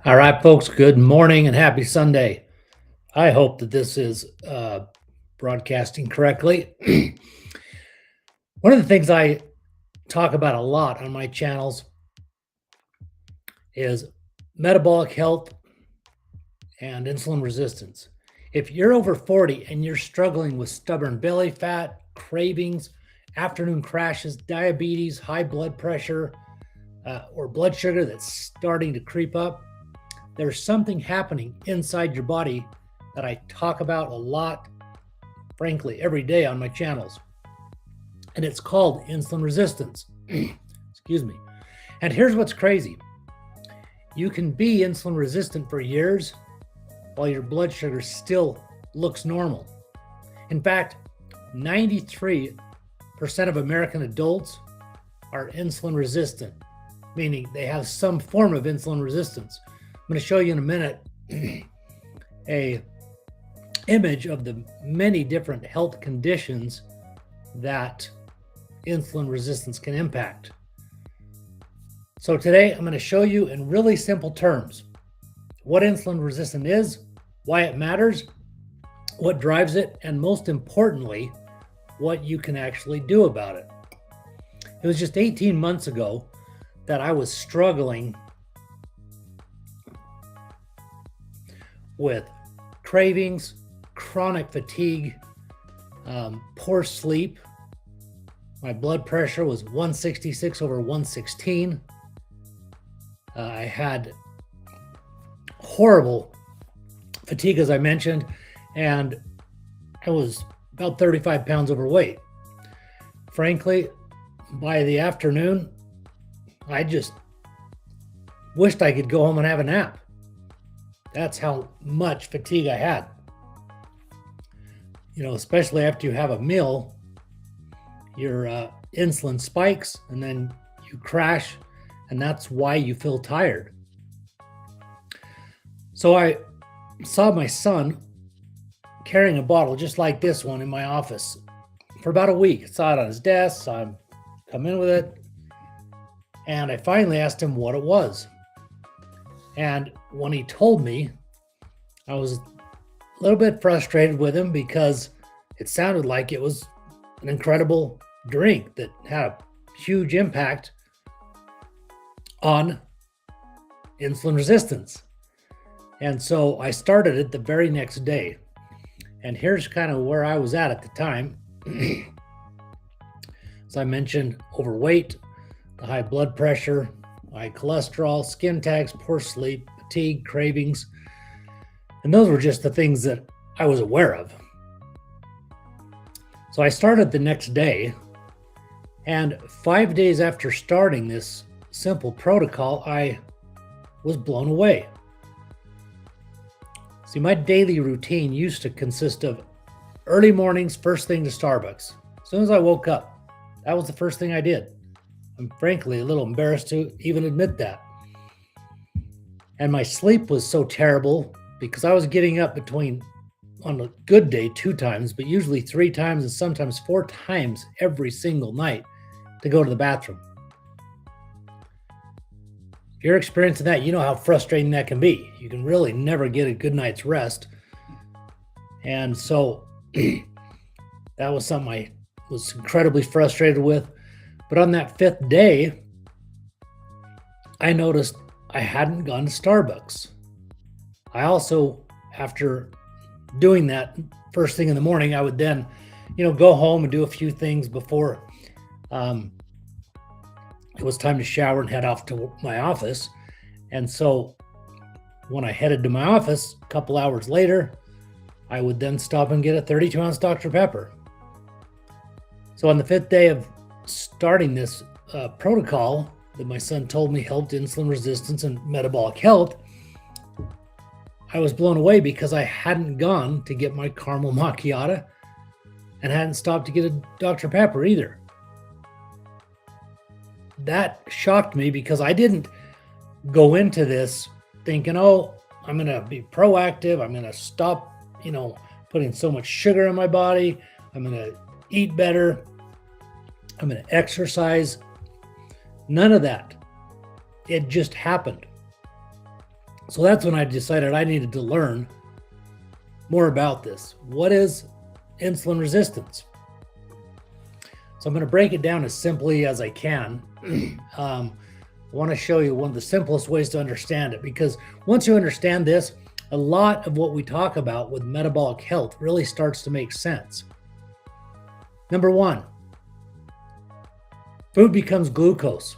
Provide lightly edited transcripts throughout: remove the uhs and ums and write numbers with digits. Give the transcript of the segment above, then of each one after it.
All right, folks, good morning and happy Sunday. I hope that this is broadcasting correctly. One of the things I talk about a lot on my channels is metabolic health and insulin resistance. If you're over 40 and you're struggling with stubborn belly fat, cravings, afternoon crashes, diabetes, high blood pressure, or blood sugar that's starting to creep up, there's something happening inside your body that I talk about a lot, frankly, every day on my channels. And it's called insulin resistance. Excuse me. And here's what's crazy. You can be insulin resistant for years while your blood sugar still looks normal. In fact, 93% of American adults are insulin resistant, meaning they have some form of insulin resistance. I'm going to show you in a minute a image of the many different health conditions that insulin resistance can impact. So today I'm going to show you in really simple terms what insulin resistance is, why it matters, what drives it, and most importantly, what you can actually do about it. It was just 18 months ago that I was struggling with cravings, chronic fatigue, poor sleep. My blood pressure was 166 over 116. I had horrible fatigue, as I mentioned, and I was about 35 pounds overweight. Frankly, by the afternoon, I just wished I could go home and have a nap. That's how much fatigue I had. You know, especially after you have a meal, your insulin spikes and then you crash, and that's why you feel tired. So I saw my son carrying a bottle just like this one in my office for about a week. I saw it on his desk, saw him come in with it, and I finally asked him what it was. And when he told me, I was a little bit frustrated with him because it sounded like it was an incredible drink that had a huge impact on insulin resistance. And so I started it the very next day. And here's kind of where I was at the time. As I mentioned, overweight, the high blood pressure, high cholesterol, skin tags, poor sleep, fatigue, cravings. And those were just the things that I was aware of. So I started the next day, and 5 days after starting this simple protocol, I was blown away. See, my daily routine used to consist of early mornings, first thing to Starbucks. As soon as I woke up, that was the first thing I did. I'm frankly a little embarrassed to even admit that. And my sleep was so terrible because I was getting up on a good day, 2 times, but usually 3 times and sometimes 4 times every single night to go to the bathroom. If you're experiencing that, you know how frustrating that can be. You can really never get a good night's rest. And so that was something I was incredibly frustrated with. But on that 5th day, I noticed I hadn't gone to Starbucks. I also, after doing that first thing in the morning, I would then, go home and do a few things before it was time to shower and head off to my office. And so when I headed to my office a couple hours later, I would then stop and get a 32-ounce Dr. Pepper. So on the 5th day of starting this protocol that my son told me helped insulin resistance and metabolic health, I was blown away because I hadn't gone to get my caramel macchiato and hadn't stopped to get a Dr. Pepper either. That shocked me because I didn't go into this thinking, oh, I'm going to be proactive. I'm going to stop, putting so much sugar in my body. I'm going to eat better. I'm going to exercise. None of that. It just happened. So that's when I decided I needed to learn more about this. What is insulin resistance? So I'm going to break it down as simply as I can. I want to show you one of the simplest ways to understand it, because once you understand this, a lot of what we talk about with metabolic health really starts to make sense. Number one, food becomes glucose.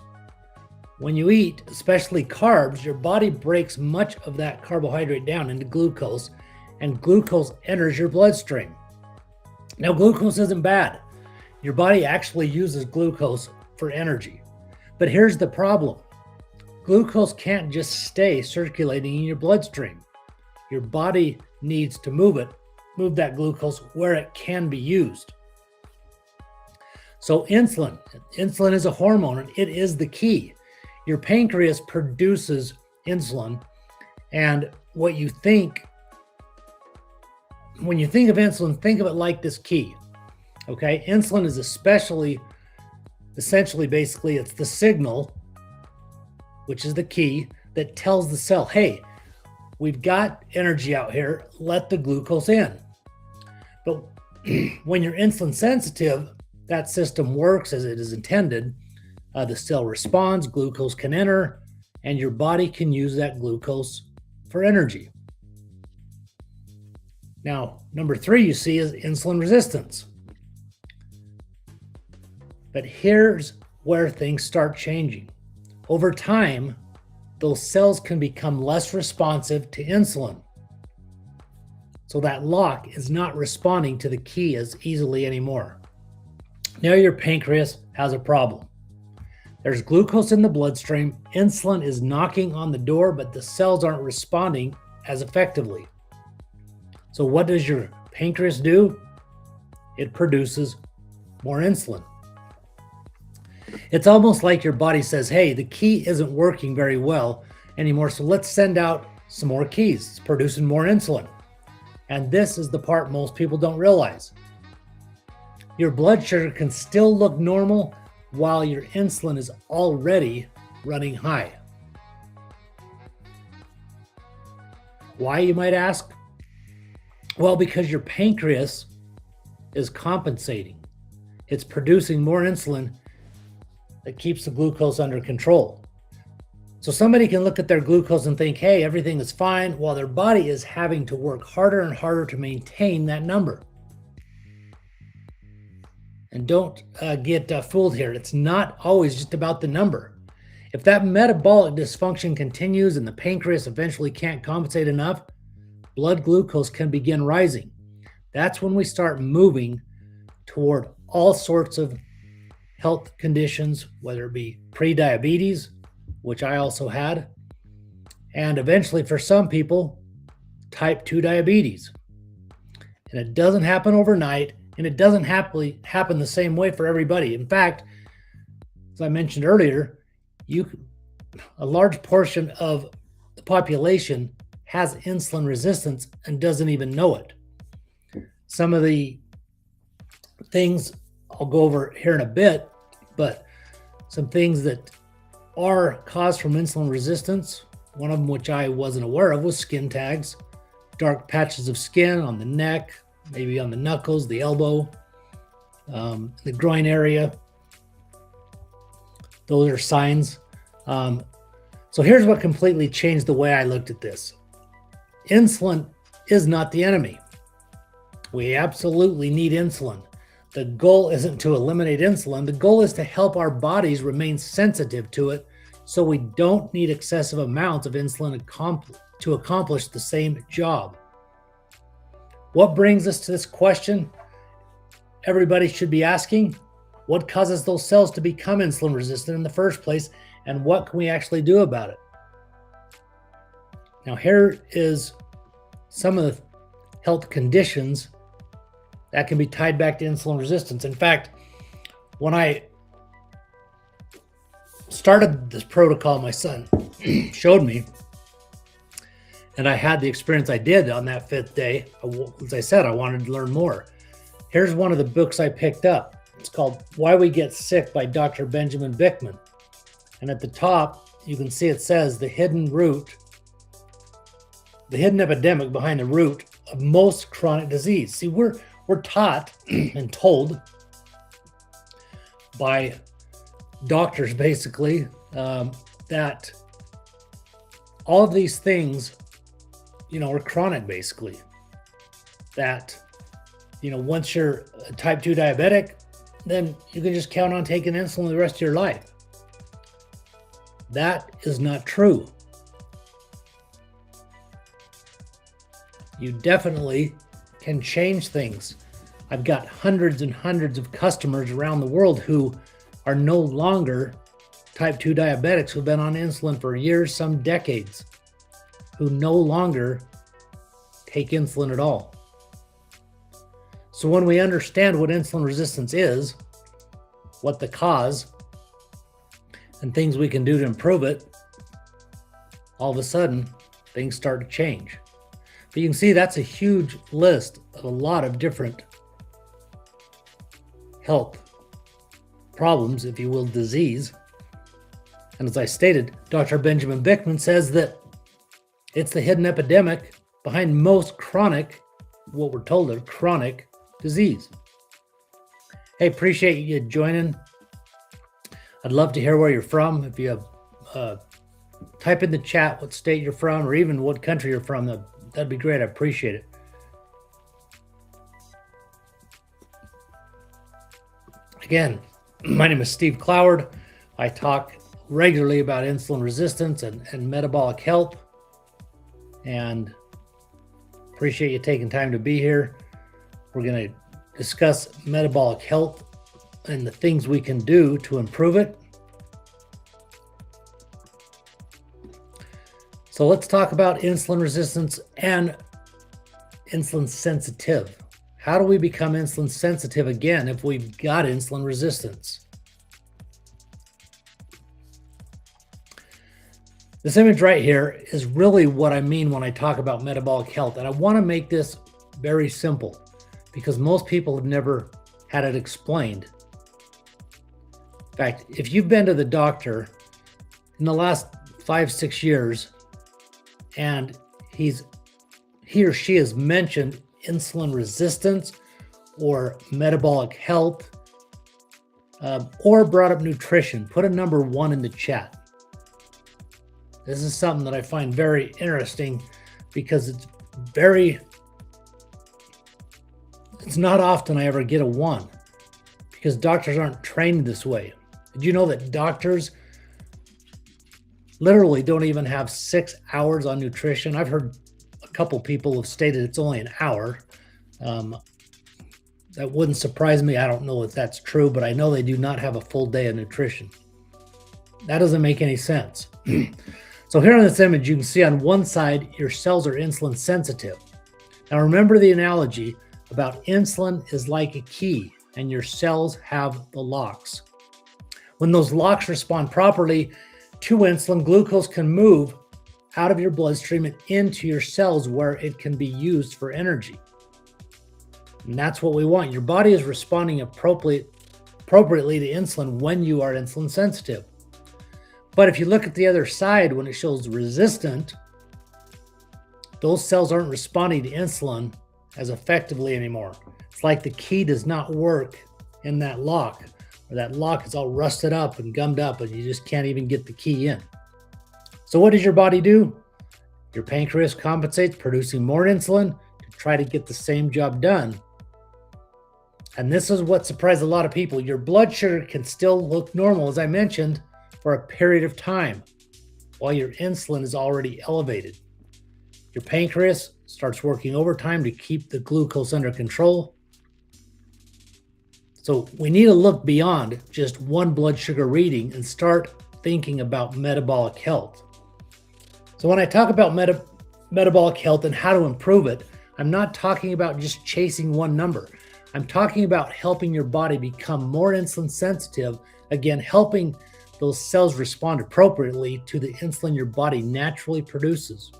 When you eat, especially carbs, your body breaks much of that carbohydrate down into glucose, and glucose enters your bloodstream. Now, glucose isn't bad. Your body actually uses glucose for energy. But here's the problem. Glucose can't just stay circulating in your bloodstream. Your body needs to move that glucose where it can be used. So insulin is a hormone, and it is the key. Your pancreas produces insulin, and when you think of insulin, think of it like this key. Okay, insulin is essentially, basically, it's the signal, which is the key that tells the cell, hey, we've got energy out here, let the glucose in. But when you're insulin sensitive, that system works as it is intended. The cell responds, glucose can enter, and your body can use that glucose for energy. Now, number 3 you see is insulin resistance. But here's where things start changing. Over time, those cells can become less responsive to insulin. So that lock is not responding to the key as easily anymore. Now your pancreas has a problem. There's glucose in the bloodstream, insulin is knocking on the door, but the cells aren't responding as effectively. So what does your pancreas do? It produces more insulin. It's almost like your body says, hey, the key isn't working very well anymore, so let's send out some more keys. It's producing more insulin. And this is the part most people don't realize. Your blood sugar can still look normal while your insulin is already running high. Why, you might ask? Well, because your pancreas is compensating. It's producing more insulin that keeps the glucose under control. So somebody can look at their glucose and think, hey, everything is fine, while their body is having to work harder and harder to maintain that number. And don't get fooled here. It's not always just about the number. If that metabolic dysfunction continues and the pancreas eventually can't compensate enough, blood glucose can begin rising. That's when we start moving toward all sorts of health conditions, whether it be pre-diabetes, which I also had, and eventually for some people, type 2 diabetes. And it doesn't happen overnight, and it doesn't happen the same way for everybody. In fact, as I mentioned earlier, a large portion of the population has insulin resistance and doesn't even know it. Some of the things I'll go over here in a bit, but some things that are caused from insulin resistance, one of them which I wasn't aware of was skin tags, dark patches of skin on the neck, maybe on the knuckles, the elbow, the groin area. Those are signs. So here's what completely changed the way I looked at this. Insulin is not the enemy. We absolutely need insulin. The goal isn't to eliminate insulin. The goal is to help our bodies remain sensitive to it so we don't need excessive amounts of insulin to accomplish the same job. What brings us to this question everybody should be asking? What causes those cells to become insulin resistant in the first place, and what can we actually do about it? Now, here is some of the health conditions that can be tied back to insulin resistance. In fact, when I started this protocol, my son showed me, and I had the experience I did on that 5th day. As I said, I wanted to learn more. Here's one of the books I picked up. It's called Why We Get Sick by Dr. Benjamin Bickman. And at the top, you can see it says the hidden root the hidden epidemic behind the root of most chronic disease. See, we're taught and told by doctors basically that all of these things, are chronic basically. That, once you're a type 2 diabetic, then you can just count on taking insulin the rest of your life. That is not true. You definitely can change things. I've got hundreds and hundreds of customers around the world who are no longer type 2 diabetics, who've been on insulin for years, some decades, who no longer take insulin at all. So when we understand what insulin resistance is, what the cause, and things we can do to improve it, all of a sudden, things start to change. But you can see that's a huge list of a lot of different health problems, if you will, disease. And as I stated, Dr. Benjamin Bickman says that it's the hidden epidemic behind most chronic, what we're told are chronic disease. Hey, appreciate you joining. I'd love to hear where you're from. If you have, type in the chat what state you're from or even what country you're from. That'd be great. I appreciate it. Again, my name is Steve Cloward. I talk regularly about insulin resistance and metabolic health, and appreciate you taking time to be here. We're going to discuss metabolic health and the things we can do to improve it. So let's talk about insulin resistance and insulin sensitive. How do we become insulin sensitive again if we've got insulin resistance? This image right here is really what I mean when I talk about metabolic health. And I want to make this very simple because most people have never had it explained. In fact, if you've been to the doctor in the last 5-6 years and he or she has mentioned insulin resistance or metabolic health or brought up nutrition, put a number 1 in the chat. This is something that I find very interesting because it's not often I ever get a 1 because doctors aren't trained this way. Did you know that doctors literally don't even have 6 hours on nutrition? I've heard a couple people have stated it's only an hour. That wouldn't surprise me. I don't know if that's true, but I know they do not have a full day of nutrition. That doesn't make any sense. So here on this image, you can see on one side, your cells are insulin sensitive. Now remember the analogy about insulin is like a key and your cells have the locks. When those locks respond properly to insulin, glucose can move out of your bloodstream and into your cells where it can be used for energy. And that's what we want. Your body is responding appropriately to insulin when you are insulin sensitive. But if you look at the other side, when it shows resistant, those cells aren't responding to insulin as effectively anymore. It's like the key does not work in that lock, or that lock is all rusted up and gummed up and you just can't even get the key in. So what does your body do? Your pancreas compensates, producing more insulin to try to get the same job done. And this is what surprised a lot of people. Your blood sugar can still look normal, as I mentioned, for a period of time while your insulin is already elevated. Your pancreas starts working overtime to keep the glucose under control. So we need to look beyond just one blood sugar reading and start thinking about metabolic health. So when I talk about metabolic health and how to improve it, I'm not talking about just chasing one number. I'm talking about helping your body become more insulin sensitive, again, helping those cells respond appropriately to the insulin your body naturally produces.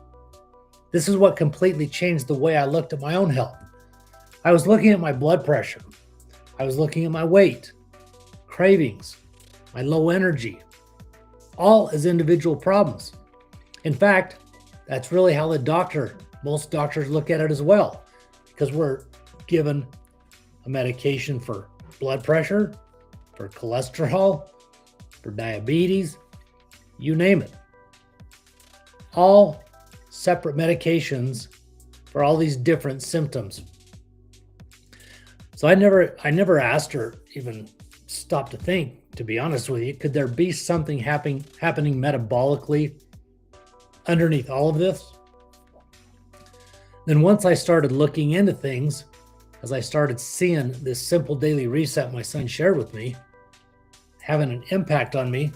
This is what completely changed the way I looked at my own health. I was looking at my blood pressure. I was looking at my weight, cravings, my low energy, all as individual problems. In fact, That's really how most doctors look at it as well, because we're given a medication for blood pressure, for cholesterol, for diabetes, you name it. All separate medications for all these different symptoms. So I never asked or even stopped to think, to be honest with you, could there be something happening metabolically underneath all of this? Then once I started looking into things, as I started seeing this simple daily reset my son shared with me, having an impact on me,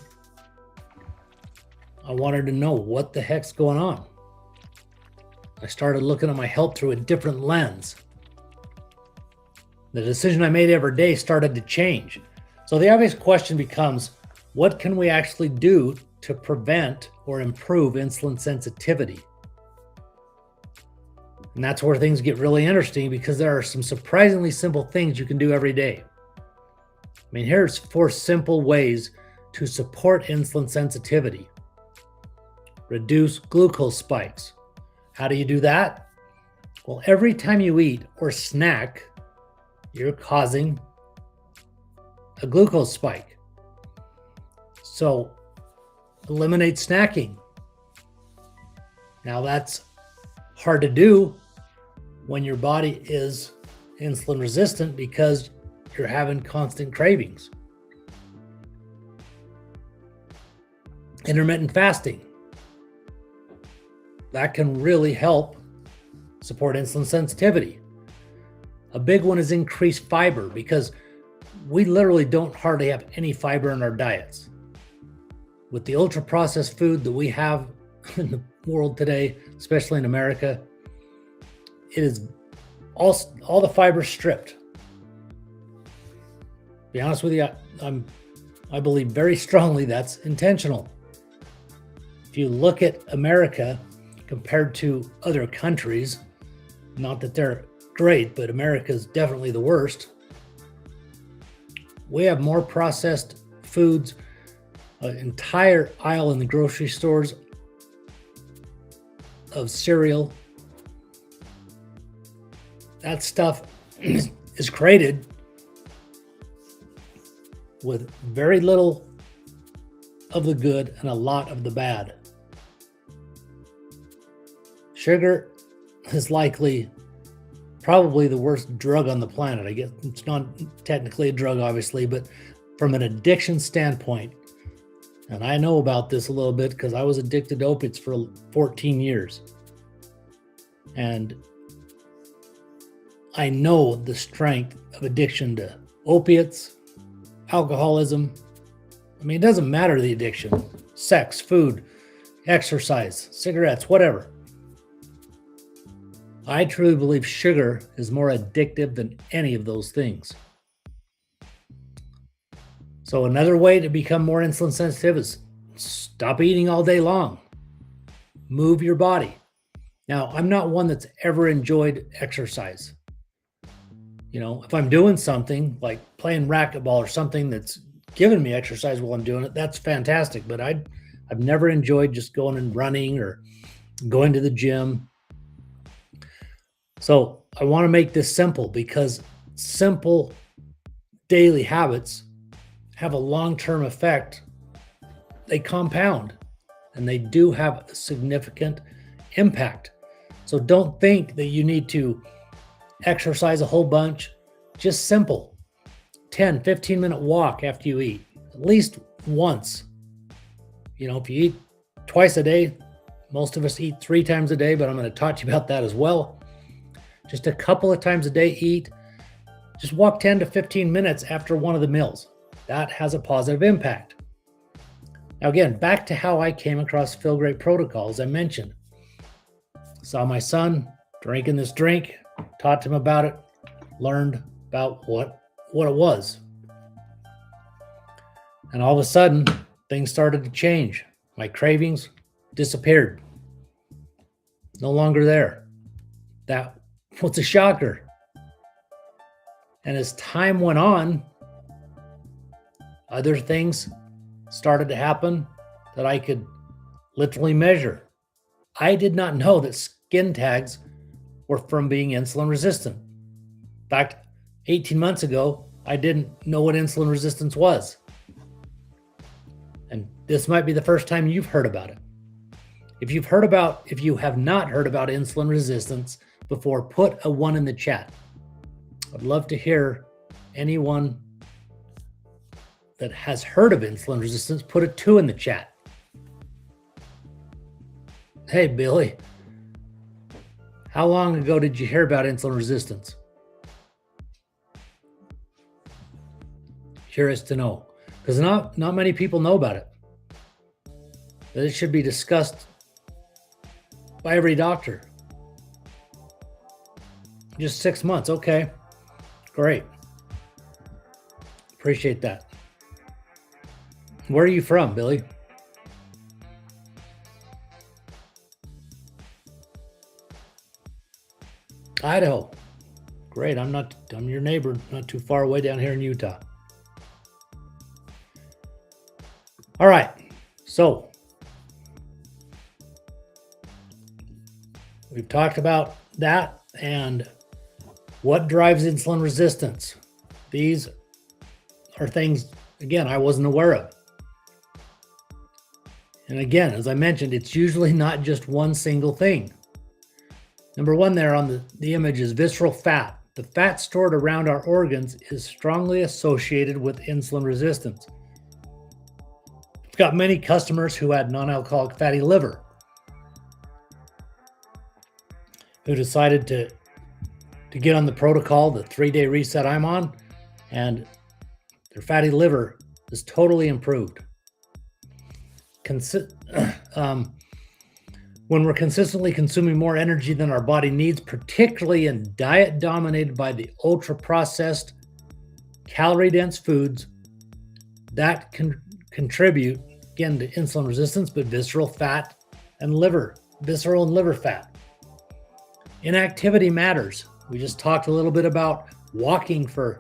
I wanted to know what the heck's going on. I started looking at my health through a different lens. The decision I made every day started to change. So the obvious question becomes, what can we actually do to prevent or improve insulin sensitivity? And that's where things get really interesting, because there are some surprisingly simple things you can do every day. I mean, here's 4 simple ways to support insulin sensitivity. Reduce glucose spikes. How do you do that? Well, every time you eat or snack, you're causing a glucose spike. So eliminate snacking. Now that's hard to do when your body is insulin resistant because you're having constant cravings. Intermittent fasting. That can really help support insulin sensitivity. A big one is increased fiber, because we literally don't hardly have any fiber in our diets. With the ultra processed food that we have in the world today, especially in America, it is all the fiber stripped. To be honest with you, I believe very strongly that's intentional. If you look at America compared to other countries, not that they're great, but America is definitely the worst. We have more processed foods, an entire aisle in the grocery stores of cereal. That stuff is created with very little of the good and a lot of the bad. Sugar is probably the worst drug on the planet. I guess it's not technically a drug, obviously, but from an addiction standpoint, and I know about this a little bit because I was addicted to opiates for 14 years. And I know the strength of addiction to opiates, alcoholism. I mean, it doesn't matter the addiction, sex, food, exercise, cigarettes, whatever. I truly believe sugar is more addictive than any of those things. So another way to become more insulin sensitive is stop eating all day long. Move your body. Now, I'm not one that's ever enjoyed exercise. You know, if I'm doing something like playing racquetball or something that's giving me exercise while I'm doing it, that's fantastic. But I've never enjoyed just going and running or going to the gym. So I want to make this simple, because simple daily habits have a long-term effect. They compound and they do have a significant impact. So don't think that you need to exercise a whole bunch. Just simple 10, 15-minute walk after you eat, at least once. You know, if you eat twice a day, most of us eat 3 times a day, but I'm going to talk to you about that as well. Just a couple of times a day eat. Just walk 10 to 15 minutes after one of the meals. That has a positive impact. Now again, back to how I came across Feel Great Protocol. As I mentioned, saw my son drinking this drink, taught him about it, learned about what it was. And all of a sudden, things started to change. My cravings disappeared. No longer there. That was a shocker. And as time went on, other things started to happen that I could literally measure. I did not know that skin tags were from being insulin resistant. In fact, 18 months ago, I didn't know what insulin resistance was. And this might be the first time you've heard about it. If you have not heard about insulin resistance before, put a 1 in the chat. I'd love to hear anyone that has heard of insulin resistance, put a 2 in the chat. Hey, Billy, how long ago did you hear about insulin resistance? Curious to know, because not many people know about it. That it should be discussed by every doctor. Just 6 months, okay, great. Appreciate that. Where are you from, Billy? Idaho. Great. I'm your neighbor, not too far away down here in Utah. All right. So we've talked about that and what drives insulin resistance. These are things, again, I wasn't aware of. And again, as I mentioned, it's usually not just one single thing. Number 1 there on the image is visceral fat. The fat stored around our organs is strongly associated with insulin resistance. I've got many customers who had non-alcoholic fatty liver who decided to get on the protocol, the 3-day reset I'm on, and their fatty liver is totally improved. When we're consistently consuming more energy than our body needs, particularly in diet dominated by the ultra-processed, calorie-dense foods, that can contribute, again, to insulin resistance, but visceral and liver fat. Inactivity matters. We just talked a little bit about walking for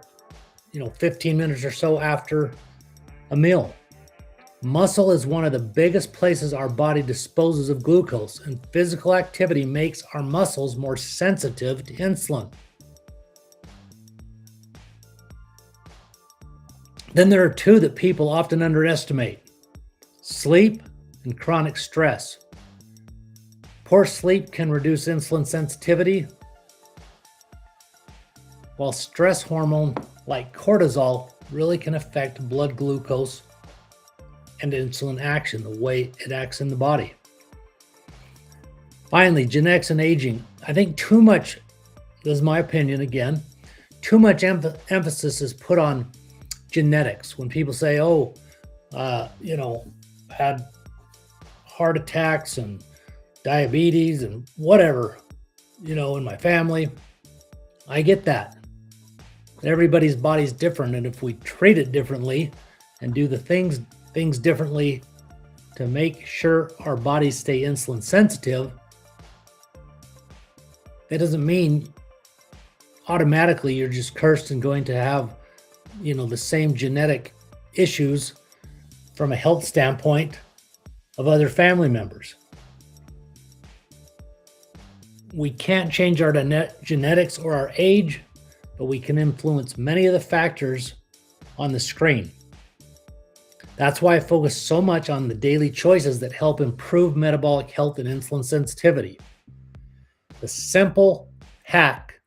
15 minutes or so after a meal. Muscle is one of the biggest places our body disposes of glucose, and physical activity makes our muscles more sensitive to insulin. Then there are 2 that people often underestimate: sleep and chronic stress. Poor sleep can reduce insulin sensitivity, while stress hormone like cortisol really can affect blood glucose and insulin action, the way it acts in the body. Finally, genetics and aging. I think too much, this is my opinion again, too much emphasis is put on genetics. When people say, had heart attacks and diabetes and whatever, in my family, I get that. Everybody's body's different, and if we treat it differently and do the things differently to make sure our bodies stay insulin sensitive, that doesn't mean automatically you're just cursed and going to have, the same genetic issues from a health standpoint of other family members. We can't change our genetics or our age, but we can influence many of the factors on the screen. That's why I focus so much on the daily choices that help improve metabolic health and insulin sensitivity. The simple hack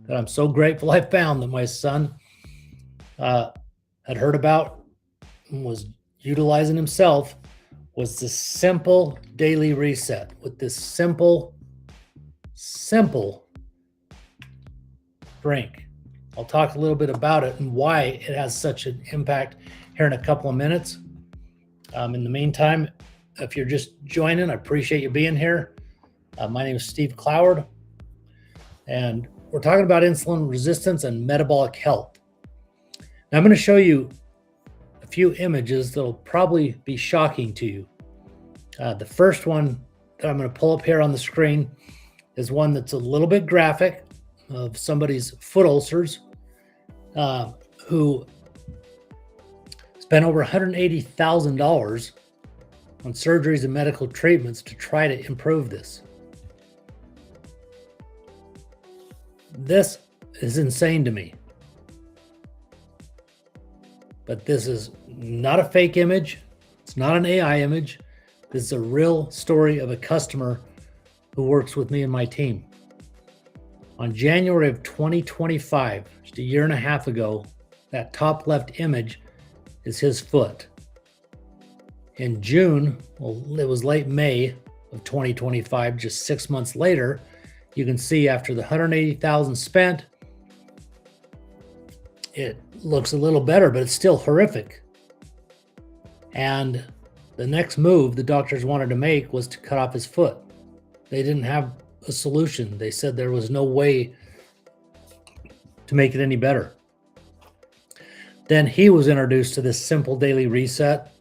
that I'm so grateful I found that my son had heard about and was utilizing himself was the simple daily reset with this simple drink. I'll talk a little bit about it and why it has such an impact here in a couple of minutes. In the meantime, if you're just joining, I appreciate you being here. My name is Steve Cloward, and we're talking about insulin resistance and metabolic health. Now, I'm going to show you a few images that'll probably be shocking to you. The first one that I'm going to pull up here on the screen is one that's a little bit graphic of somebody's foot ulcers who spent over $180,000 on surgeries and medical treatments to try to improve this. This is insane to me. But this is not a fake image. It's not an AI image. This is a real story of a customer who works with me and my team. On January of 2025, just a year and a half ago, that top left image is his foot. In June, well, it was late May of 2025, just 6 months later, you can see after the $180,000 spent, it looks a little better, but it's still horrific. And the next move the doctors wanted to make was to cut off his foot. They didn't have a solution. They said there was no way to make it any better. Then he was introduced to this simple daily reset.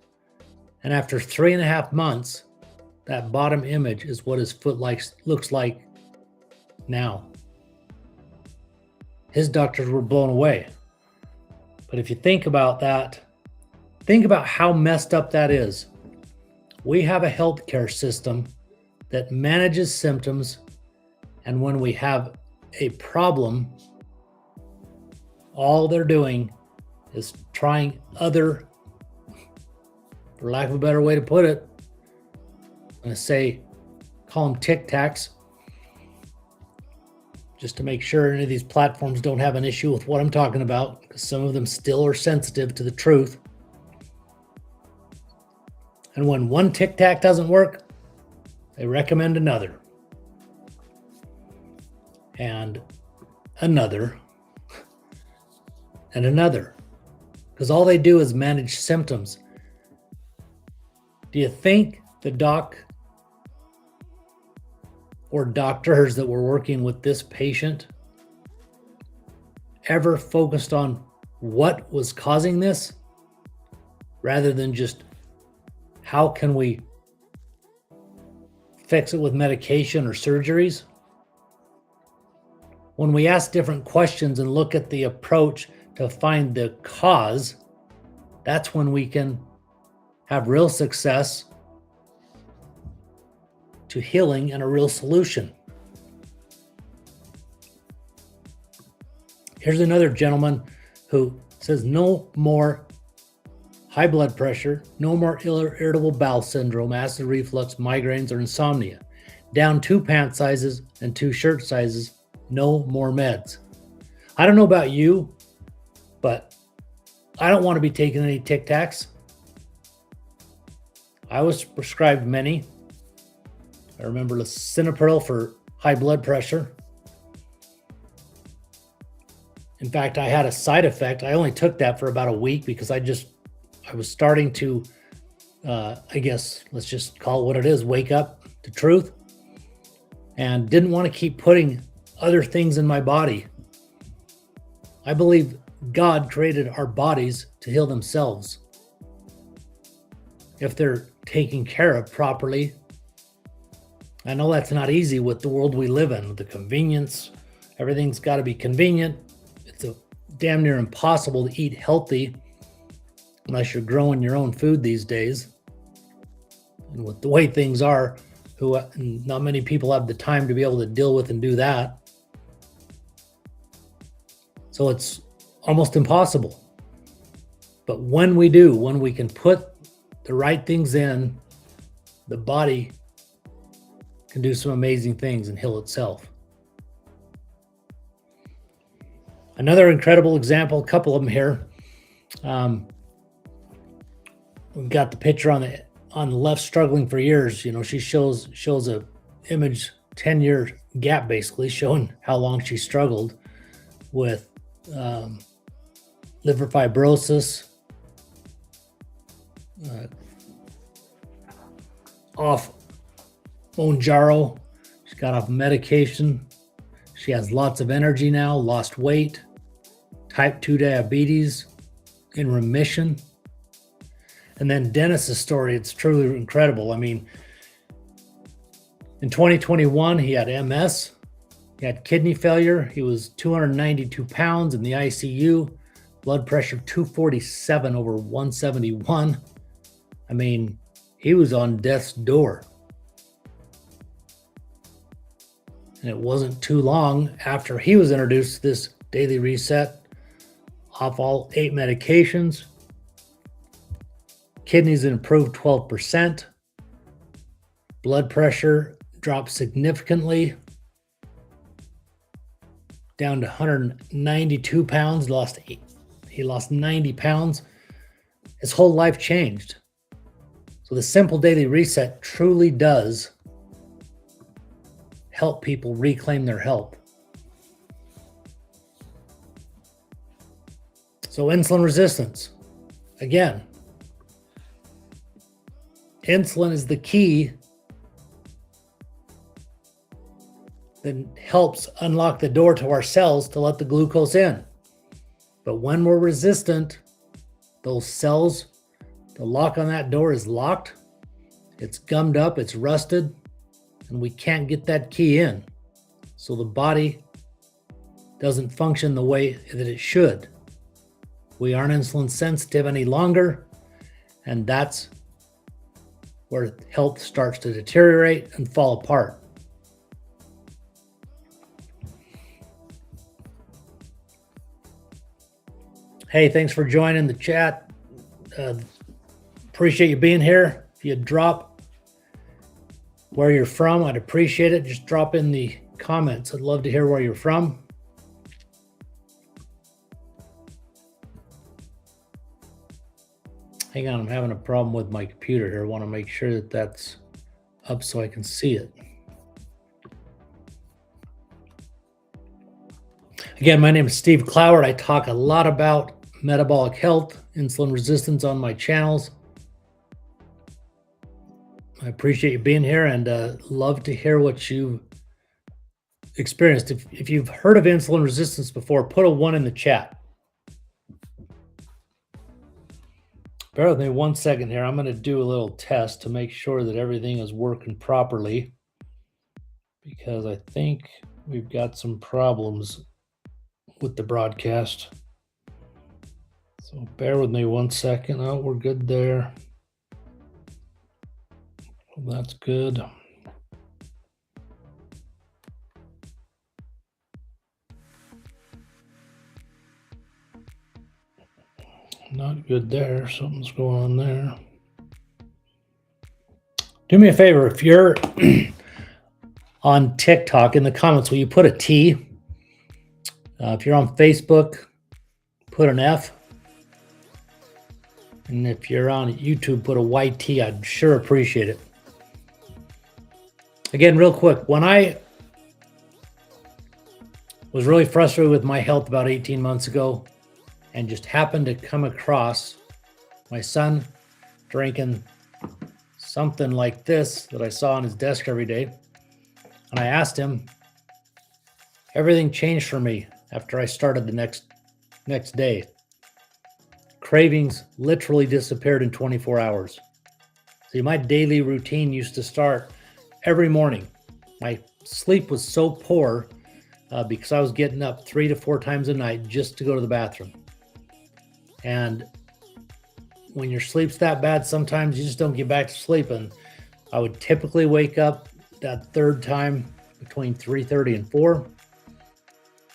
And after 3.5 months, that bottom image is what his foot looks like now. His doctors were blown away. But if you think about that, think about how messed up that is. We have a healthcare system that manages symptoms, and when we have a problem, all they're doing is trying other, for lack of a better way to put it, I'm going to call them Tic Tacs, just to make sure any of these platforms don't have an issue with what I'm talking about, because some of them still are sensitive to the truth. And when one Tic Tac doesn't work, they recommend another. And another. And another. Because all they do is manage symptoms. Do you think the doc or doctors that were working with this patient ever focused on what was causing this, rather than just how can we fix it with medication or surgeries? When we ask different questions and look at the approach to find the cause, that's when we can have real success to healing and a real solution. Here's another gentleman who says no more high blood pressure, no more irritable bowel syndrome, acid reflux, migraines, or insomnia. Down 2 pant sizes and 2 shirt sizes, no more meds. I don't know about you, but I don't want to be taking any Tic Tacs. I was prescribed many. I remember lisinopril for high blood pressure. In fact, I had a side effect. I only took that for about a week because I was starting to, I guess, let's just call it what it is, wake up to truth, and didn't want to keep putting other things in my body. I believe God created our bodies to heal themselves if they're taken care of properly. I know that's not easy with the world we live in, with the convenience. Everything's got to be convenient. It's damn near impossible to eat healthy unless you're growing your own food these days. And with the way things are, not many people have the time to be able to deal with and do that. So it's almost impossible. But when we do, when we can put the right things in, the body can do some amazing things and heal itself. Another incredible example, a couple of them here. We've got the picture on the left, struggling for years. You know, she shows a image, 10-year gap basically, showing how long she struggled with liver fibrosis, off Monjaro. She got off medication. She has lots of energy now, lost weight, type 2 diabetes, in remission. And then Dennis's story, it's truly incredible. I mean, in 2021, he had MS, he had kidney failure, he was 292 pounds in the ICU, blood pressure 247 over 171. I mean, He was on death's door. And it wasn't too long after he was introduced to this daily reset, off all 8 medications. Kidneys improved 12%. Blood pressure dropped significantly, down to 192 pounds. He lost 90 pounds. His whole life changed. So the simple daily reset truly does help people reclaim their health. So insulin resistance. Again, insulin is the key that helps unlock the door to our cells to let the glucose in. But when we're resistant, those cells, the lock on that door is locked, it's gummed up, it's rusted, and we can't get that key in. So the body doesn't function the way that it should. We aren't insulin sensitive any longer, and that's where health starts to deteriorate and fall apart. Hey, thanks for joining the chat. Appreciate you being here. If you drop where you're from, I'd appreciate it. Just drop in the comments. I'd love to hear where you're from. Hang on, I'm having a problem with my computer here. I want to make sure that that's up so I can see it. Again, my name is Steve Cloward. I talk a lot about metabolic health, insulin resistance on my channels. I appreciate you being here and love to hear what you've experienced. If you've heard of insulin resistance before, put a 1 in the chat. Bear with me 1 second here. I'm going to do a little test to make sure that everything is working properly, because I think we've got some problems with the broadcast. So bear with me 1 second. Oh, we're good there. Well, that's good. Not good there. Something's going on there. Do me a favor. If you're on TikTok, in the comments, will you put a T? If you're on Facebook, put an F. And if you're on YouTube, put a YT. I'd sure appreciate it. Again, real quick, when I was really frustrated with my health about 18 months ago and just happened to come across my son drinking something like this that I saw on his desk every day, and I asked him, everything changed for me after I started the next day. Cravings literally disappeared in 24 hours. See, my daily routine used to start every morning. My sleep was so poor because I was getting up 3 to 4 times a night just to go to the bathroom. And when your sleep's that bad, sometimes you just don't get back to sleep. And I would typically wake up that third time between 3:30 and 4.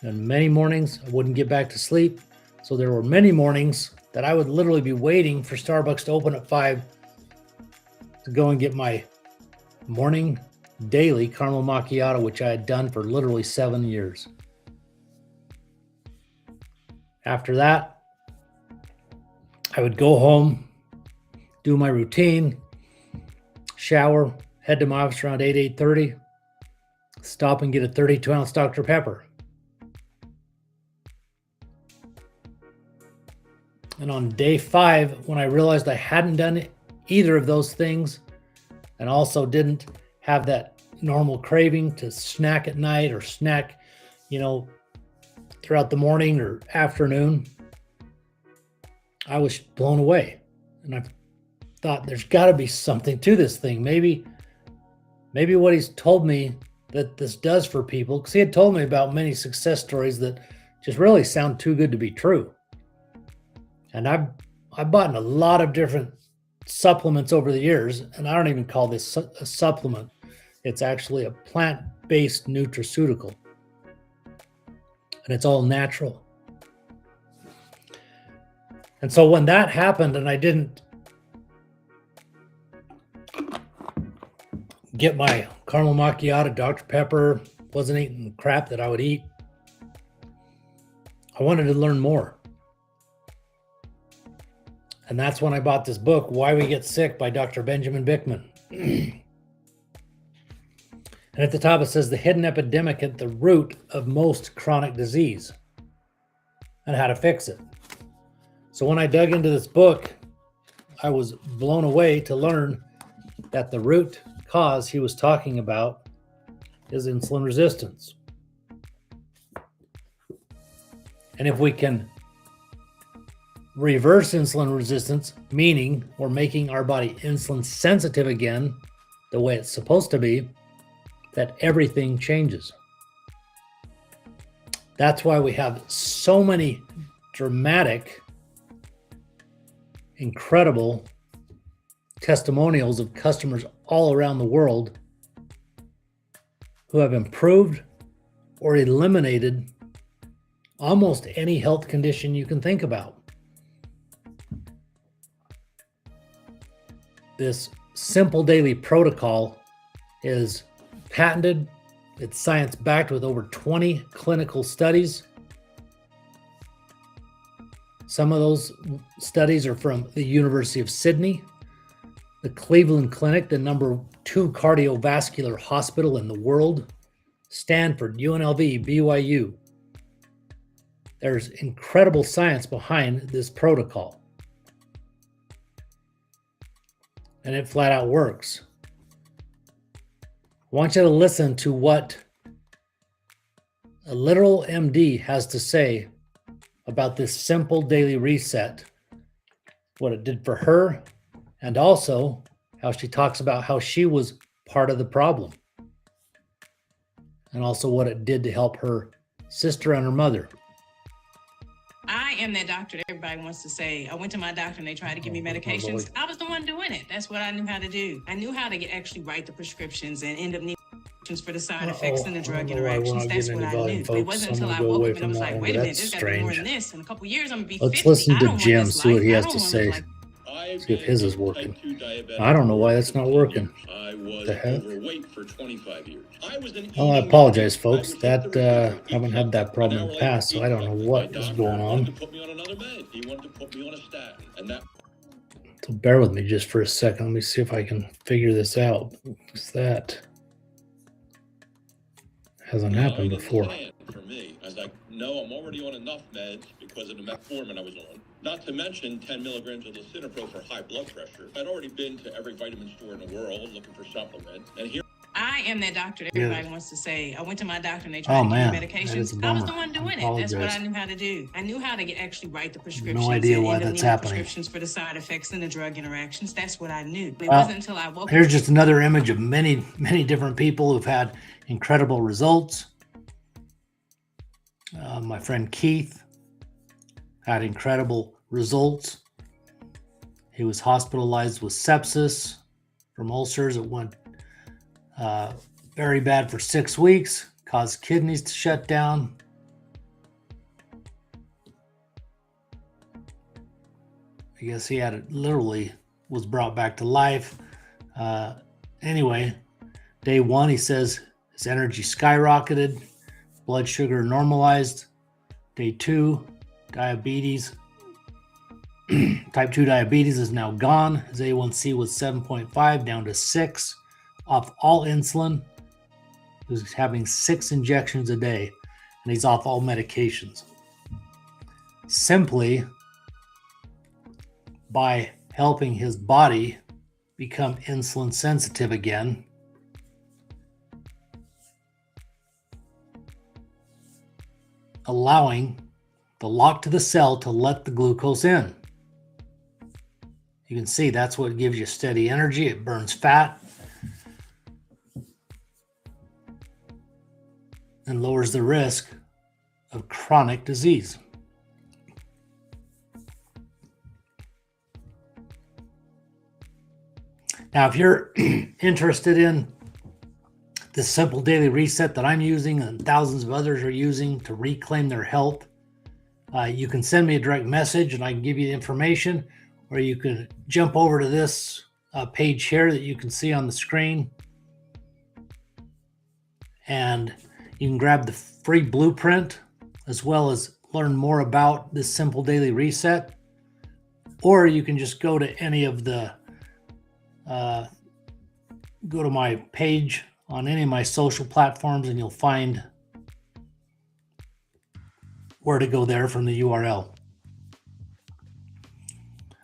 And many mornings I wouldn't get back to sleep. So there were many mornings that I would literally be waiting for Starbucks to open at 5 to go and get my morning daily caramel macchiato, which I had done for literally 7 years. After that, I would go home, do my routine, shower, head to my office around 8:30, stop and get a 32-ounce Dr. Pepper. And on day 5, when I realized I hadn't done either of those things and also didn't have that normal craving to snack at night or snack, throughout the morning or afternoon, I was blown away. And I thought, there's got to be something to this thing. Maybe what he's told me that this does for people, because he had told me about many success stories that just really sound too good to be true. And I bought in a lot of different supplements over the years, and I don't even call this a supplement. It's actually a plant-based nutraceutical, and it's all natural. And so when that happened and I didn't get my caramel macchiato, Dr. Pepper, wasn't eating crap that I would eat, I wanted to learn more. And that's when I bought this book, Why We Get Sick by Dr. Benjamin Bickman. And at the top it says the hidden epidemic at the root of most chronic disease and how to fix it. So when I dug into this book, I was blown away to learn that the root cause he was talking about is insulin resistance. And if we can reverse insulin resistance, meaning we're making our body insulin sensitive again, the way it's supposed to be, that everything changes. That's why we have so many dramatic, incredible testimonials of customers all around the world who have improved or eliminated almost any health condition you can think about. This simple daily protocol is patented. It's science-backed with over 20 clinical studies. Some of those studies are from the University of Sydney, the Cleveland Clinic, the number 2 cardiovascular hospital in the world, Stanford, UNLV, BYU. There's incredible science behind this protocol. And it flat out works. I want you to listen to what a literal MD has to say about this simple daily reset, what it did for her, and also how she talks about how she was part of the problem, and also what it did to help her sister and her mother. I am that doctor that everybody wants to say. I went to my doctor and they tried to give me medications. I was the one doing it. That's what I knew how to do. I knew how to actually write the prescriptions and end up needing for the side effects and the drug interactions. That's what I knew. But it wasn't until I woke up and I was like, wait a minute, there's got to be more than this. In a couple years, I'm going to be 50. Let's listen to Jim, see what he has to say. See if his is working. I don't know why that's not working. The heck? For 25 years. I apologize, folks. That haven't had that problem in the past, so I don't know what is going on. So bear with me just for a second. Let me see if I can figure this out. Because that hasn't happened before. For me, I was like, no, I'm already on enough meds because of the metformin I was on. Not to mention 10 milligrams of lisinopril for high blood pressure. I'd already been to every vitamin store in the world looking for supplements. And here I am that doctor that everybody wants to say. I went to my doctor and they tried to give me medications. I was the one doing it. That's what I knew how to do. I knew how to actually write the prescriptions. No idea why that's happening. Prescriptions for the side effects and the drug interactions. That's what I knew. But it wasn't until I woke up. Here's just another image of many, many different people who've had incredible results. My friend Keith had incredible results. He was hospitalized with sepsis from ulcers. It went very bad for 6 weeks, caused kidneys to shut down. I guess he had it literally was brought back to life. Anyway, day 1, he says his energy skyrocketed, blood sugar normalized. Day 2, diabetes, type 2 diabetes is now gone. His A1C was 7.5 down to 6, off all insulin. He was having 6 injections a day, and he's off all medications. Simply by helping his body become insulin sensitive again. Allowing the lock to the cell to let the glucose in. You can see that's what gives you steady energy. It burns fat and lowers the risk of chronic disease. Now, if you're interested in this simple daily reset that I'm using and thousands of others are using to reclaim their health, you can send me a direct message and I can give you the information, or you can jump over to this page here that you can see on the screen, and you can grab the free blueprint as well as learn more about this simple daily reset. Or you can just go to any of the go to my page on any of my social platforms and you'll find where to go there from the URL.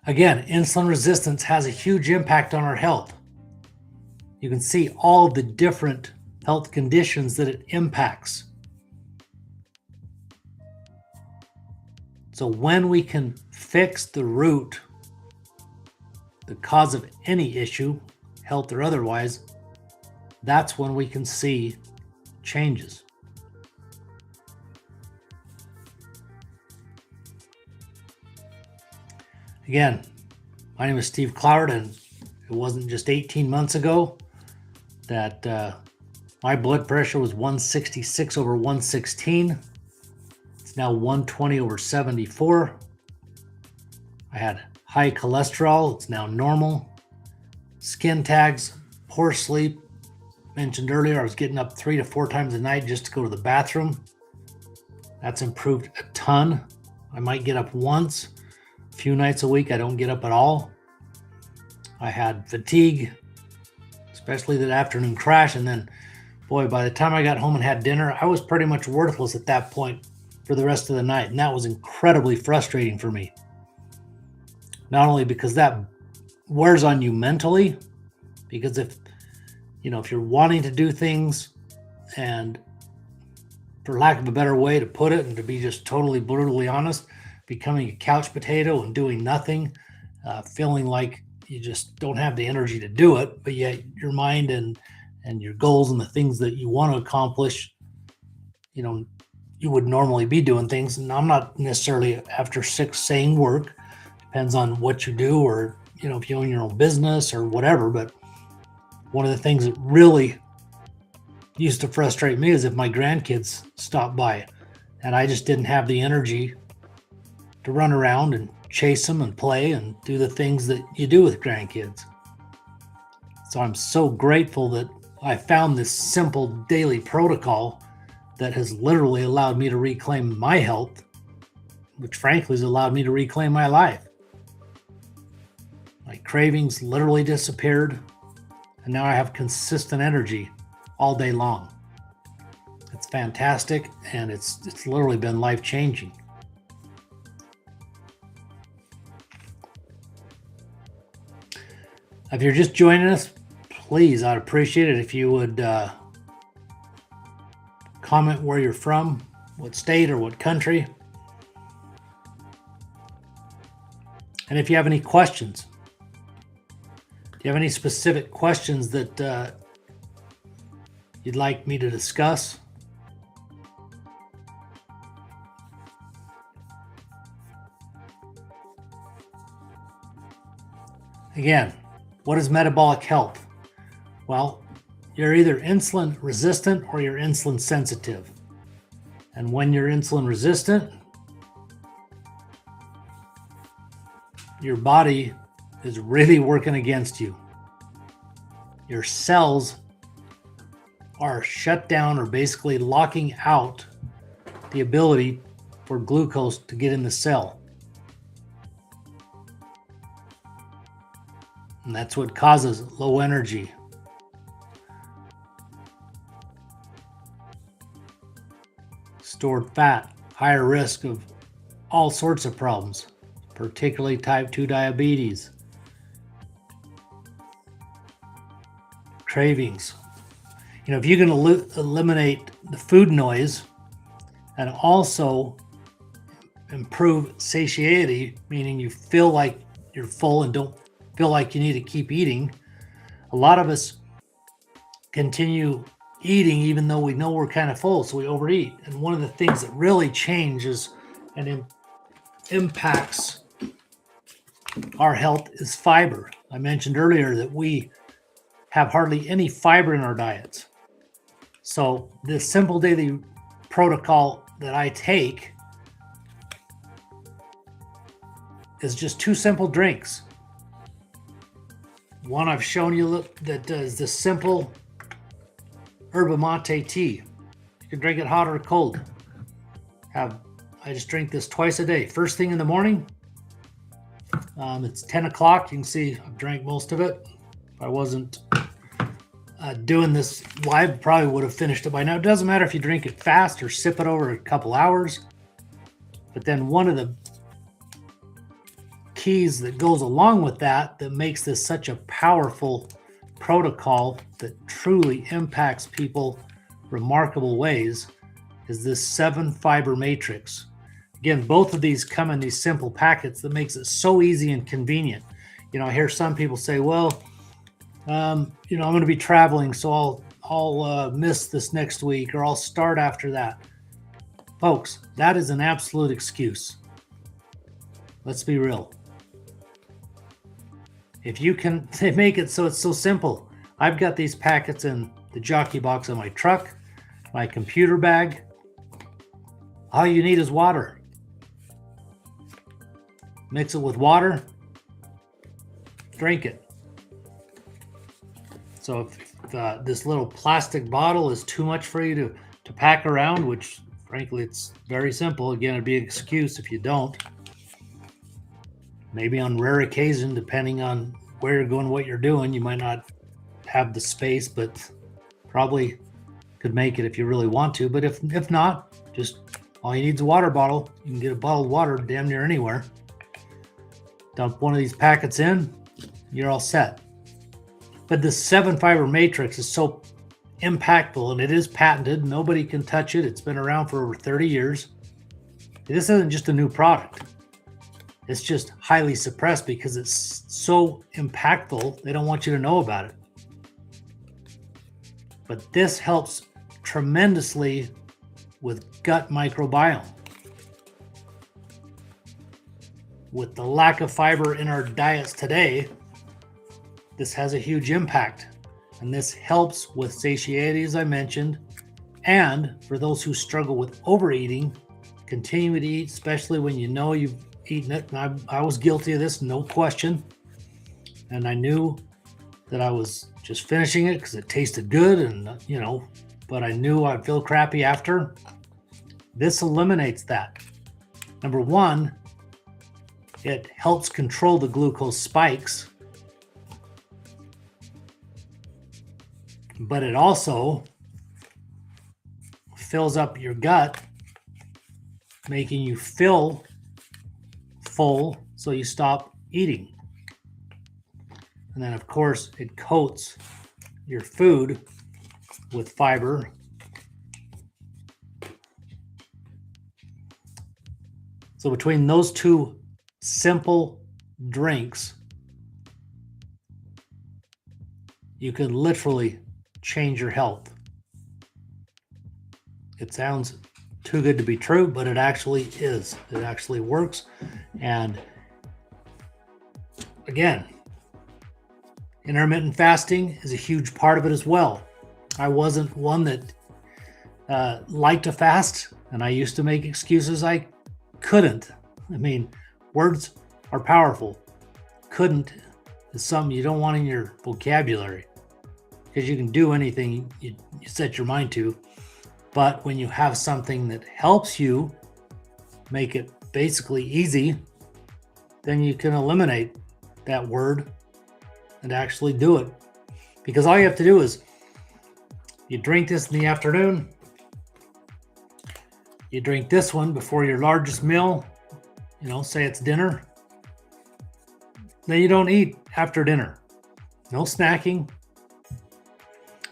Again, insulin resistance has a huge impact on our health. You can see all of the different health conditions that it impacts. So when we can fix the root, the cause of any issue, health or otherwise, that's when we can see changes. Again, my name is Steve Cloward, and it wasn't just 18 months ago that my blood pressure was 166 over 116. It's now 120 over 74. I had high cholesterol. It's now normal. Skin tags, poor sleep. Mentioned earlier, I was getting up 3 to 4 times a night just to go to the bathroom. That's improved a ton. I might get up once. A few nights a week, I don't get up at all. I had fatigue, especially that afternoon crash. And then, boy, by the time I got home and had dinner, I was pretty much worthless at that point for the rest of the night. And that was incredibly frustrating for me. Not only because that wears on you mentally, because if you're wanting to do things, and for lack of a better way to put it, and to be just totally brutally honest, becoming a couch potato and doing nothing, feeling like you just don't have the energy to do it, but yet your mind and your goals and the things that you want to accomplish, you would normally be doing things. And I'm not necessarily after 6 saying work, depends on what you do, or if you own your own business or whatever. But one of the things that really used to frustrate me is if my grandkids stopped by and I just didn't have the energy to run around and chase them and play and do the things that you do with grandkids. So I'm so grateful that I found this simple daily protocol that has literally allowed me to reclaim my health, which frankly has allowed me to reclaim my life. My cravings literally disappeared, and now I have consistent energy all day long. It's fantastic, and it's literally been life-changing. If you're just joining us, please, I'd appreciate it if you would comment where you're from, what state or what country. And if you have any questions, do you have any specific questions that you'd like me to discuss? Again, what is metabolic health? Well, you're either insulin resistant or you're insulin sensitive. And when you're insulin resistant, your body is really working against you. Your cells are shut down, or basically locking out the ability for glucose to get in the cell. And that's what causes low energy, stored fat, higher risk of all sorts of problems, particularly type 2 diabetes, cravings. If you can eliminate the food noise and also improve satiety, meaning you feel like you're full and don't feel like you need to keep eating. A lot of us continue eating even though we know we're kind of full, so we overeat. And one of the things that really changes and impacts our health is fiber. I mentioned earlier that we have hardly any fiber in our diets. So this simple daily protocol that I take is just 2 simple drinks. One I've shown you that is the simple yerba mate tea. You can drink it hot or cold. I just drink this twice a day. First thing in the morning. It's 10 o'clock. You can see I've drank most of it. If I wasn't doing this live, probably would have finished it by now. It doesn't matter if you drink it fast or sip it over a couple hours. But then one of the keys that goes along with that makes this such a powerful protocol that truly impacts people remarkable ways is this 7 fiber matrix. Again, both of these come in these simple packets that makes it so easy and convenient. I hear some people say, well, I'm going to be traveling, so I'll miss this next week, or I'll start after that. Folks, that is an absolute excuse. Let's be real. If you can, they make it so it's so simple. I've got these packets in the jockey box of my truck, my computer bag. All you need is water. Mix it with water, drink it. So if this little plastic bottle is too much for you to pack around, which frankly it's very simple. Again, it'd be an excuse if you don't. Maybe on rare occasion, depending on where you're going, what you're doing, you might not have the space, but probably could make it if you really want to. But if not, just all you need is a water bottle. You can get a bottle of water damn near anywhere. Dump one of these packets in, you're all set. But this 7 fiber matrix is so impactful, and it is patented. Nobody can touch it. It's been around for over 30 years. This isn't just a new product. It's just highly suppressed because it's so impactful, they don't want you to know about it. But this helps tremendously with gut microbiome. With the lack of fiber in our diets today, this has a huge impact. And this helps with satiety, as I mentioned. And for those who struggle with overeating, continue to eat, especially when you know you've eaten it. And I was guilty of this, no question. And I knew that I was just finishing it because it tasted good, and but I knew I'd feel crappy after. This eliminates that. Number one, it helps control the glucose spikes, but it also fills up your gut, making you feel full so you stop eating. And then, of course, it coats your food with fiber. So between those 2 simple drinks, you can literally change your health. It sounds too good to be true, but it actually is. It actually works. And again, intermittent fasting is a huge part of it as well. I wasn't one that liked to fast, and I used to make excuses I couldn't. I mean, words are powerful. Couldn't is something you don't want in your vocabulary, because you can do anything you set your mind to. But when you have something that helps you make it basically easy, then you can eliminate that word and actually do it. Because all you have to do is you drink this in the afternoon, you drink this one before your largest meal, say it's dinner. Then you don't eat after dinner. No snacking.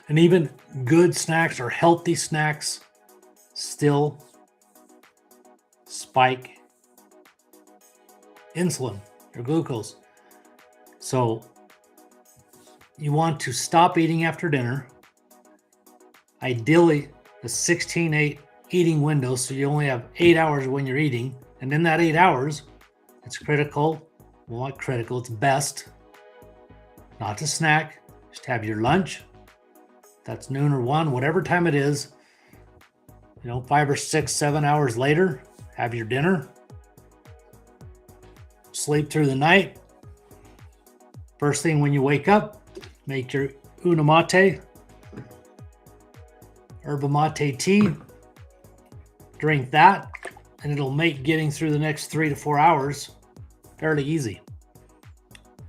And even good snacks or healthy snacks still spike insulin, your glucose. So you want to stop eating after dinner. Ideally, a 16-8 eating window, so you only have 8 hours when you're eating. And in that 8 hours, it's critical. Well, not critical, it's best not to snack, Just have your lunch. That's noon or 1, whatever time it is. 5 or 6, 7 hours later, have your dinner. Sleep through the night. First thing when you wake up, make your una mate, yerba mate tea. Drink that, and it'll make getting through the next 3 to 4 hours fairly easy.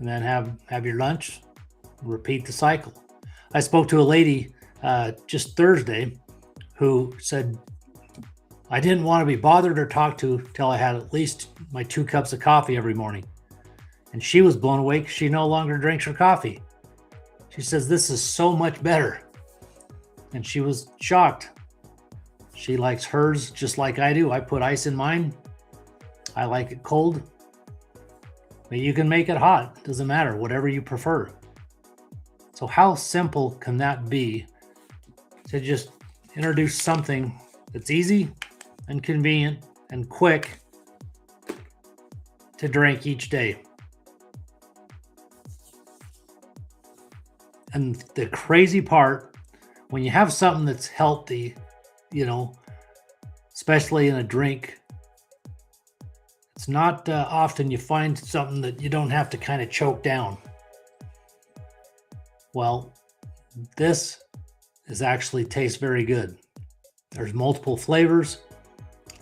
And then have your lunch. Repeat the cycle. I spoke to a lady just Thursday who said, I didn't want to be bothered or talked to till I had at least my 2 cups of coffee every morning. And she was blown away because she no longer drinks her coffee. She says, this is so much better. And she was shocked. She likes hers just like I do. I put ice in mine. I like it cold. But you can make it hot. Doesn't matter, whatever you prefer. So how simple can that be to just introduce something that's easy and convenient and quick to drink each day? And the crazy part, when you have something that's healthy, especially in a drink, it's not often you find something that you don't have to kind of choke down. Well, this actually tastes very good. There's multiple flavors: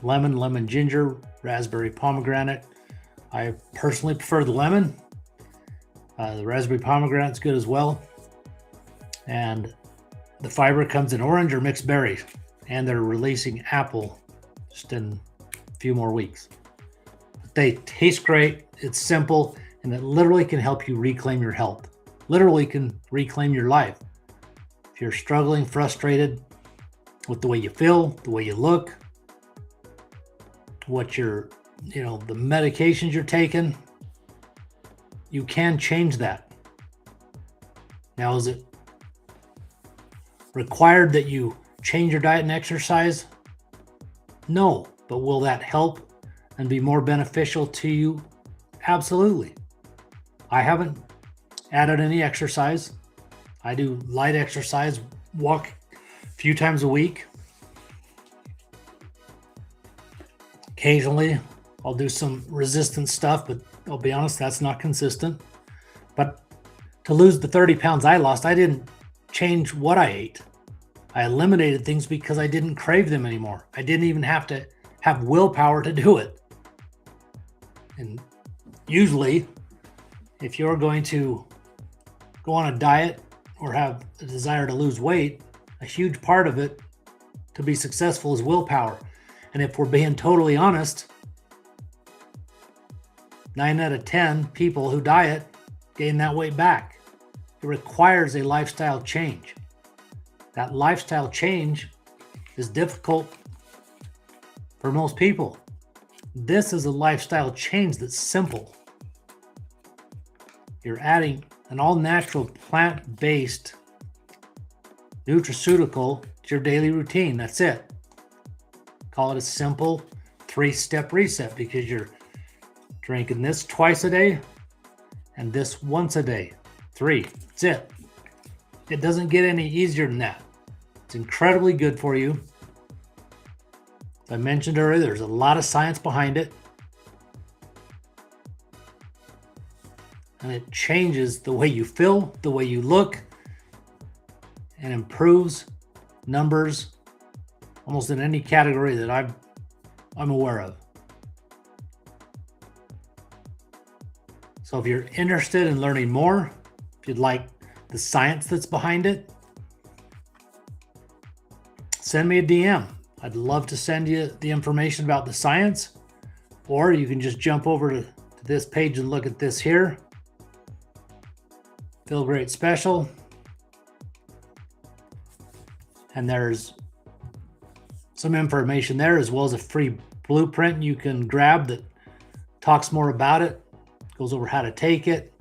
lemon ginger, raspberry pomegranate. I personally prefer the lemon. The raspberry pomegranate's good as well. And the fiber comes in orange or mixed berries. And they're releasing apple just in a few more weeks. They taste great. It's simple, and it literally can help you reclaim your health. Literally can reclaim your life. If you're struggling, frustrated with the way you feel, the way you look, what the medications you're taking, you can change that. Now, is it required that you change your diet and exercise? No, but will that help and be more beneficial to you? Absolutely. I haven't added any exercise. I do light exercise, walk a few times a week. Occasionally, I'll do some resistance stuff, but I'll be honest, that's not consistent. But to lose the 30 pounds I lost, I didn't change what I ate. I eliminated things because I didn't crave them anymore. I didn't even have to have willpower to do it. And usually, if you're going to go on a diet or have a desire to lose weight, a huge part of it to be successful is willpower. And if we're being totally honest, 9 out of 10 people who diet gain that weight back. It requires a lifestyle change. That lifestyle change is difficult for most people. This is a lifestyle change that's simple. You're adding an all-natural, plant-based nutraceutical to your daily routine. That's it. Call it a simple 3-step reset, because you're drinking this twice a day and this once a day. 3. That's it. It doesn't get any easier than that. It's incredibly good for you. As I mentioned earlier, there's a lot of science behind it. And it changes the way you feel, the way you look, and improves numbers almost in any category that I'm aware of. So if you're interested in learning more, if you'd like the science that's behind it, send me a DM. I'd love to send you the information about the science, or you can just jump over to this page and look at this here. Feel Great Special. And there's some information there, as well as a free blueprint you can grab that talks more about it, goes over how to take it.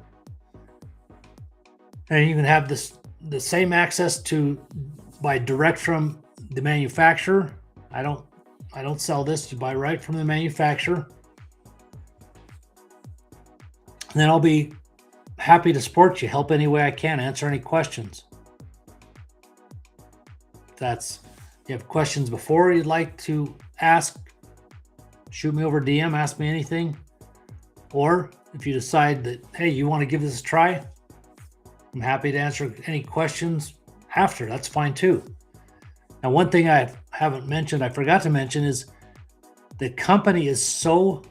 And you can have the same access to by direct from the manufacturer. I don't sell this. You buy right from the manufacturer. And then I'll be happy to support you, help any way I can, answer any questions. You have questions before you'd like to ask, shoot me over DM, ask me anything. Or if you decide that, hey, you want to give this a try, I'm happy to answer any questions after. That's fine too. Now, one thing I haven't mentioned, I forgot to mention, is the company is so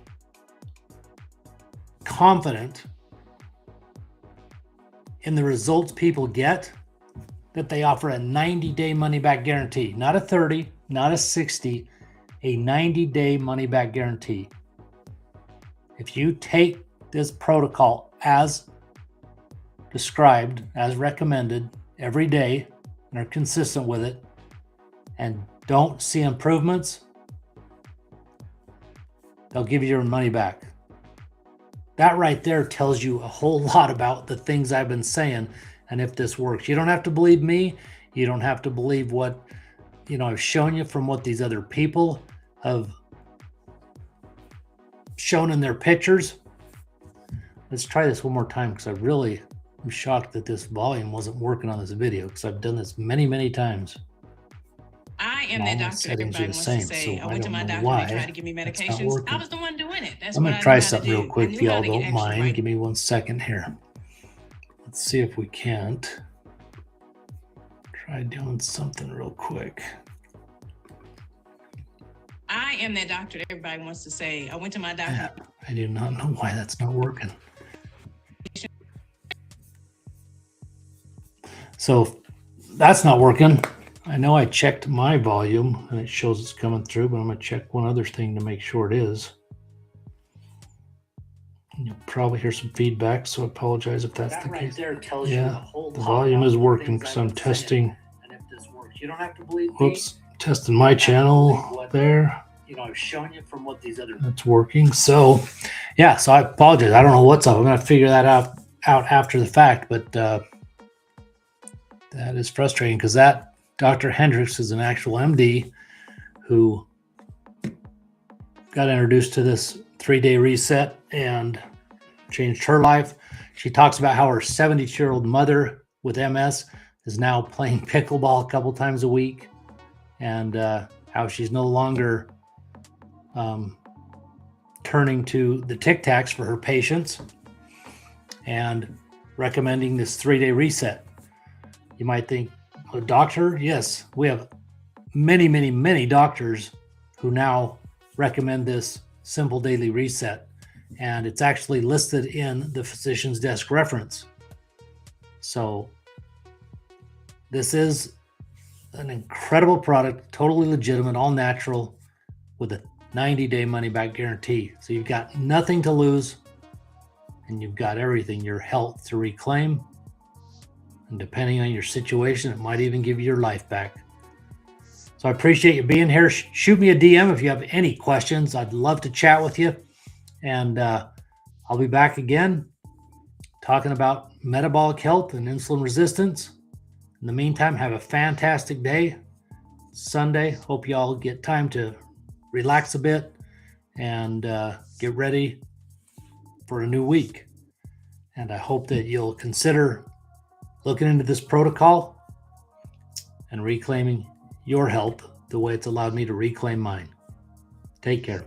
confident in the results people get that they offer a 90-day money-back guarantee. Not a 30, not a 60, a 90-day money-back guarantee. If you take this protocol as described, as recommended every day, and are consistent with it, and don't see improvements, they'll give you your money back. That right there tells you a whole lot about the things I've been saying and if this works. You don't have to believe me. You don't have to believe what, I've shown you from what these other people have shown in their pictures. Let's try this one more time, because I really am shocked that this volume wasn't working on this video, because I've done this many, many times. I am that doctor everybody wants to say. I went to my doctor and they tried to give me medications. I was the one doing it. That's I'm what going I to try knew how something to do. real quick I if knew how y'all to get don't actually mind. right. Give me 1 second here. Let's see if we can't. Try doing something real quick. I am that doctor that everybody wants to say. I went to my doctor. I do not know why that's not working. So that's not working. I know I checked my volume and it shows it's coming through, but I'm going to check one other thing to make sure it is. You'll probably hear some feedback, so I apologize if that's the case. There tells you a whole the lot volume about is the working things because I've I'm been saying. testing. And if this works, you don't have to believe me. Whoops, testing my channel there. I've shown you from what these other. That's working. So, yeah. So I apologize. I don't know what's up. I'm going to figure that out after the fact, but that is frustrating, because that Dr. Hendricks is an actual MD who got introduced to this 3-day reset and changed her life. She talks about how her 72-year-old mother with MS is now playing pickleball a couple times a week, and how she's no longer turning to the Tic Tacs for her patients, and recommending this 3-day reset. You might think, a doctor? Yes, we have many, many, many doctors who now recommend this simple daily reset, and it's actually listed in the physician's desk reference. So this is an incredible product, totally legitimate, all natural, with a 90-day money-back guarantee. So you've got nothing to lose, and you've got everything, your health to reclaim. And depending on your situation, it might even give you your life back. So I appreciate you being here. Shoot me a DM if you have any questions. I'd love to chat with you. And I'll be back again talking about metabolic health and insulin resistance. In the meantime, have a fantastic day. Sunday. Hope you all get time to relax a bit and get ready for a new week. And I hope that you'll consider looking into this protocol and reclaiming your health the way it's allowed me to reclaim mine. Take care.